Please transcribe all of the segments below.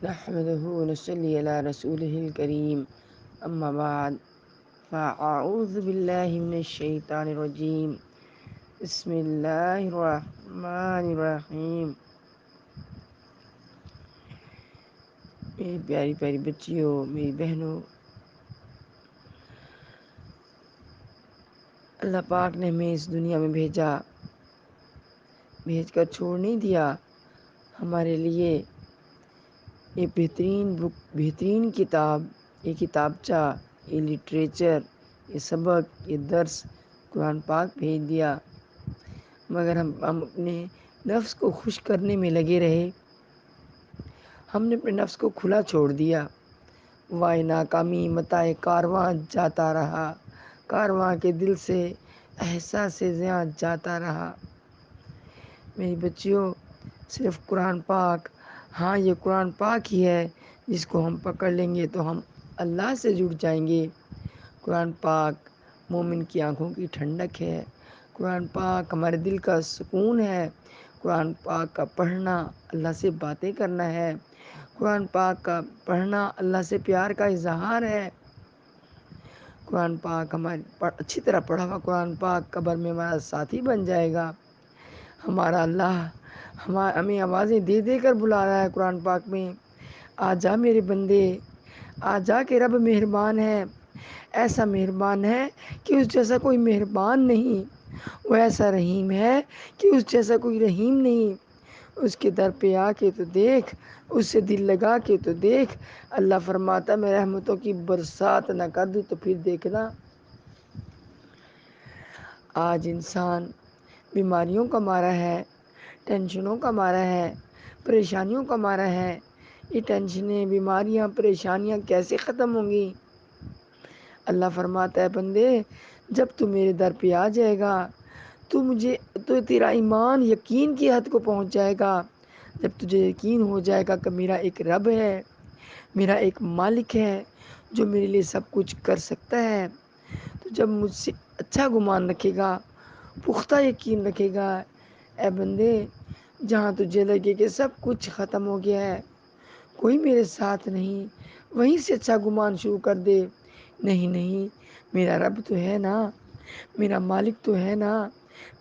نحمده ونصلي على رسوله الكريم أما بعد فأعوذ بالله من الشيطان الرجيم بسم الله الرحمن الرحیم۔ میری پیاری پیاری بچیوں، میری بہنوں، اللہ پاک نے ہمیں اس دنیا میں بھیج کر چھوڑ نہیں دیا۔ ہمارے لیے یہ بہترین کتاب، یہ کتابچہ، یہ لٹریچر، یہ سبق، یہ درس قرآن پاک بھیج دیا، مگر ہم اپنے نفس کو خوش کرنے میں لگے رہے۔ ہم نے اپنے نفس کو کھلا چھوڑ دیا۔ وائے ناکامی متائے کارواں جاتا رہا، کارواں کے دل سے احساس زیاں جاتا رہا۔ میری بچیوں، صرف قرآن پاک، ہاں یہ قرآن پاک ہی ہے جس کو ہم پکڑ لیں گے تو ہم اللہ سے جڑ جائیں گے۔ قرآن پاک مومن کی آنکھوں کی ٹھنڈک ہے، قرآن پاک ہمارے دل کا سکون ہے، قرآن پاک کا پڑھنا اللہ سے باتیں کرنا ہے، قرآن پاک کا پڑھنا اللہ سے پیار کا اظہار ہے۔ قرآن پاک ہمارے اچھی طرح پڑھا ہوا قرآن پاک قبر میں ہمارا ساتھی بن جائے گا۔ ہمارا اللہ ہمیں آوازیں دے دے کر بلا رہا ہے قرآن پاک میں، آ جا میرے بندے، آ جا کہ رب مہربان ہے، ایسا مہربان ہے کہ اس جیسا کوئی مہربان نہیں، وہ ایسا رحیم ہے کہ اس جیسا کوئی رحیم نہیں۔ اس کے در پہ آ کے تو دیکھ، اس سے دل لگا کے تو دیکھ۔ اللہ فرماتا میں رحمتوں کی برسات نہ کر دوں تو پھر دیکھنا۔ آج انسان بیماریوں کا مارا ہے، ٹینشنوں کا مارا ہے، پریشانیوں کا مارا ہے۔ یہ ٹینشنیں، بیماریاں، پریشانیاں کیسے ختم ہوں گی؟ اللہ فرماتا ہے بندے، جب تو میرے در پہ آ جائے گا تو تیرا ایمان یقین کی حد کو پہنچ جائے گا۔ جب تجھے یقین ہو جائے گا کہ میرا ایک رب ہے، میرا ایک مالک ہے جو میرے لیے سب کچھ کر سکتا ہے، تو جب مجھ سے اچھا گمان رکھے گا، پختہ یقین رکھے گا، اے بندے جہاں تجھے لگے کہ سب کچھ ختم ہو گیا ہے، کوئی میرے ساتھ نہیں، وہیں سے اچھا گمان شروع کر دے۔ نہیں، میرا رب تو ہے نا، میرا مالک تو ہے نا،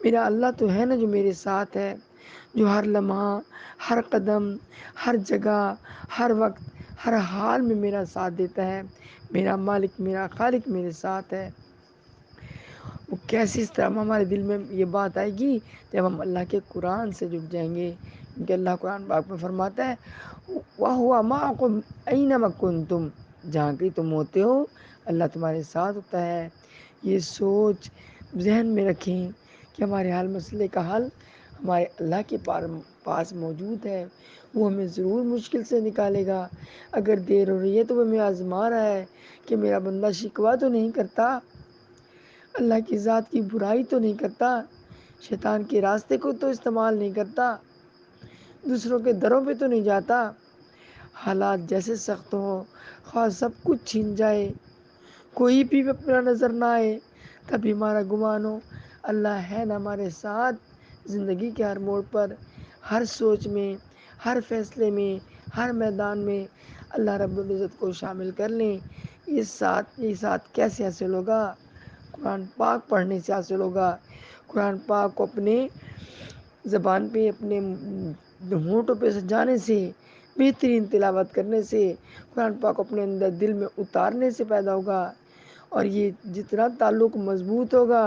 میرا اللہ تو ہے نا جو میرے ساتھ ہے، جو ہر لمحہ، ہر قدم، ہر جگہ، ہر وقت، ہر حال میں میرا ساتھ دیتا ہے۔ میرا مالک، میرا خالق میرے ساتھ ہے۔ وہ کیسے اس طرح ہمارے دل میں یہ بات آئے گی جب ہم اللہ کے قرآن سے جڑ جائیں گے، کیونکہ اللہ قرآن پاک میں فرماتا ہے وَهُوَ مَعَكُمْ أَيْنَمَا كُنْتُمْ، جہاں کہیں تم ہوتے ہو اللہ تمہارے ساتھ ہوتا ہے۔ یہ سوچ ذہن میں رکھیں کہ ہمارے حال مسئلے کا حل ہمارے اللہ کے پاس موجود ہے، وہ ہمیں ضرور مشکل سے نکالے گا۔ اگر دیر ہو رہی ہے تو وہ ہمیں آزما رہا ہے کہ میرا بندہ شکوہ تو نہیں کرتا، اللہ کی ذات کی برائی تو نہیں کرتا، شیطان کے راستے کو تو استعمال نہیں کرتا، دوسروں کے دروں پہ تو نہیں جاتا۔ حالات جیسے سخت ہوں، خواہ سب کچھ چھین جائے، کوئی بھی اپنا نظر نہ آئے، تبھی ہمارا گمان ہو اللہ ہے نا ہمارے ساتھ۔ زندگی کے ہر موڑ پر، ہر سوچ میں، ہر فیصلے میں، ہر میدان میں اللہ رب العزت کو شامل کر لیں۔ یہ ساتھ کیسے حاصل ہوگا؟ قرآن پاک پڑھنے سے حاصل ہوگا۔ قرآن پاک کو اپنے زبان پہ، اپنے ہونٹوں پہ سجانے سے، بہترین تلاوت کرنے سے، قرآن پاک اپنے اندر دل میں اتارنے سے پیدا ہوگا۔ اور یہ جتنا تعلق مضبوط ہوگا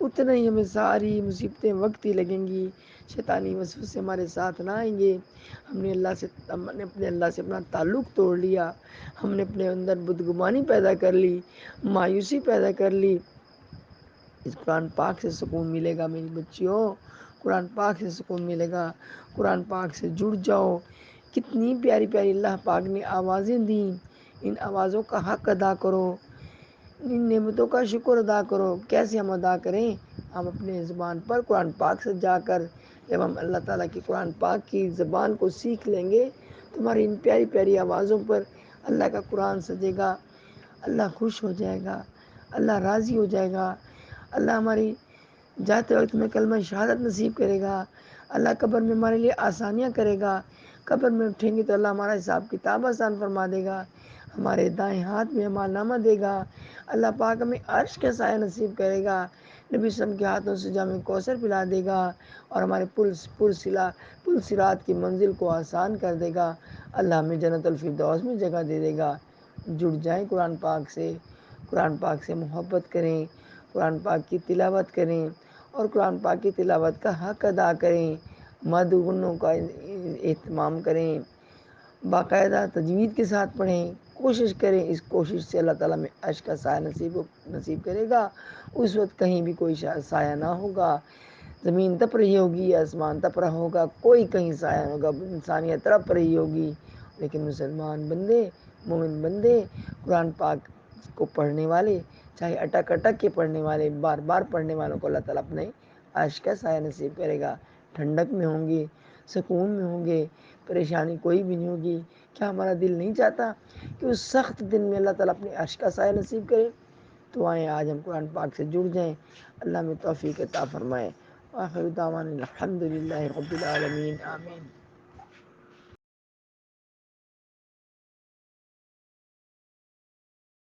اتنا ہی ہمیں ساری مصیبتیں وقت ہی لگیں گی، شیطانی وسوسے ہمارے ساتھ نہ آئیں گے۔ ہم نے اپنے اللہ سے اپنا تعلق توڑ لیا، ہم نے اپنے اندر بدگمانی پیدا کر لی، مایوسی پیدا کر لی۔ اس قرآن پاک سے سکون ملے گا میری بچیوں، قرآن پاک سے سکون ملے گا۔ قرآن پاک سے جڑ جاؤ۔ کتنی پیاری پیاری اللہ پاک نے آوازیں دیں، ان آوازوں کا حق ادا کرو، ان نعمتوں کا شکر ادا کرو۔ کیسے ہم ادا کریں؟ ہم اپنے زبان پر قرآن پاک سے جا کر جب ہم اللہ تعالیٰ کی قرآن پاک کی زبان کو سیکھ لیں گے، تمہاری ان پیاری پیاری آوازوں پر اللہ کا قرآن سجے گا، اللہ خوش ہو جائے گا، اللہ راضی ہو جائے گا، اللہ ہماری جاتے وقت میں کلمہ شہادت نصیب کرے گا، اللہ قبر میں ہمارے لیے آسانیاں کرے گا، قبر میں اٹھیں گے تو اللہ ہمارا حساب کتاب آسان فرما دے گا، ہمارے دائیں ہاتھ میں اعمال نامہ دے گا، اللہ پاک ہمیں عرش کا سایہ نصیب کرے گا، نبی صلی اللہ علیہ وسلم کے ہاتھوں سے جام کوثر پلا دے گا اور ہمارے پل صراط کی منزل کو آسان کر دے گا، اللہ ہمیں جنت الفردوس میں جگہ دے دے گا۔ جڑ جائیں قرآن پاک سے، قرآن پاک سے محبت کریں، قرآن پاک کی تلاوت کریں اور قرآن پاک کی تلاوت کا حق ادا کریں، مدغنوں کا اہتمام کریں، باقاعدہ تجوید کے ساتھ پڑھیں، کوشش کریں، اس کوشش سے اللہ تعالیٰ میں عرش کا سایہ نصیب کرے گا۔ اس وقت کہیں بھی کوئی سایہ نہ ہوگا، زمین تپ رہی ہوگی، آسمان تپ رہا ہوگا، کوئی کہیں سایہ نہ ہوگا، انسانیت تڑپ رہی ہوگی، لیکن مسلمان بندے، مومن بندے، قرآن پاک کو پڑھنے والے، چاہے اٹک اٹک کے پڑھنے والے، بار بار پڑھنے والوں کو اللہ تعالیٰ اپنے عرش کا سایہ نصیب کرے گا، ٹھنڈک میں ہوں گے، سکون میں ہوں گے، پریشانی کوئی بھی نہیں ہوگی۔ کیا ہمارا دل نہیں چاہتا کہ اس سخت دن میں اللہ تعالیٰ اپنے عرش کا سایہ نصیب کرے؟ تو آئیں آج ہم قرآن پاک سے جڑ جائیں، اللہ ہمیں توفیق عطا فرمائے۔ آخر دعوانا الحمدللہ رب العالمین، آمین۔